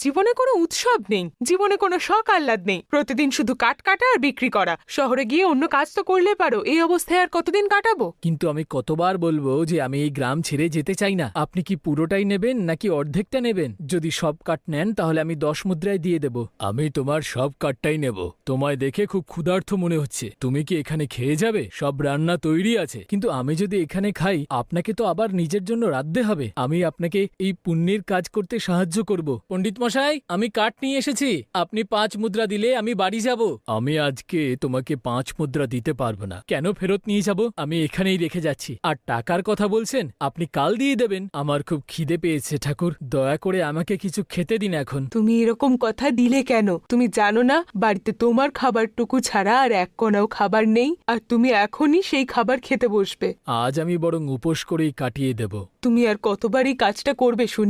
জীবনে কোনো উৎসব নেই, জীবনে কোনো শখ আহ্লাদ নেই, প্রতিদিন শুধু কাঠ কাটা আর বিক্রি করা। শহরে গিয়ে অন্য কাজ তো করলে পারো, এই অবস্থায় আর কতদিন কাটাবো? কিন্তু আমি কতবার বলবো যে আমি এই গ্রাম ছেড়ে যেতে চাই না। আপনি কি পুরোটাই নেবেন নাকি অর্ধেকটা নেবেন? যদি সব কাঠ নেন তাহলে আমি 10 মুদ্রায় দিয়ে দেব। আমি তোমার সব কাঠটাই নেব। তোমায় দেখে খুব ক্ষুধার্ত মনে হচ্ছে। তুমি কি এখানে খেয়ে যাবে? সব রান্না তৈরি আছে। কিন্তু আমি যদি এখানে খাই আপনাকে তো আবার নিজের জন্য রাঁধতে হবে। আমি আপনাকে এই পুণ্যের কাজ করতে সাহায্য করব। পণ্ডিত মশাই, আমি কাঠ নিয়ে এসেছি। আপনি 5 মুদ্রা দিলে আমি বাড়ি যাব। আমি আজকে তোমাকে 5 মুদ্রা দিতে পারবো না। কেন ফেরত নিয়ে যাব? আমি এখানেই রেখে যাচ্ছি। আর টাকার কথা বলছেন, আপনি কাল দিয়ে দেবেন। আমার খুব খিদে পেয়েছে ঠাকুর, দয়া করে আমাকে কিছু খেতে দিন এখন। তুমি এরকম কথা দিলে কেন? তুমি জানো না বাড়িতে তোমার খাবারটুকু ছাড়া আর এক কোনাও খাবার নেই, আর তুমি এখনই সেই খাবার খেতে বসবে। আজ আমি বরং উপোস করেই কাটিয়ে দেব। তুমি আর কতবার এই কাজটা করবে শুনি?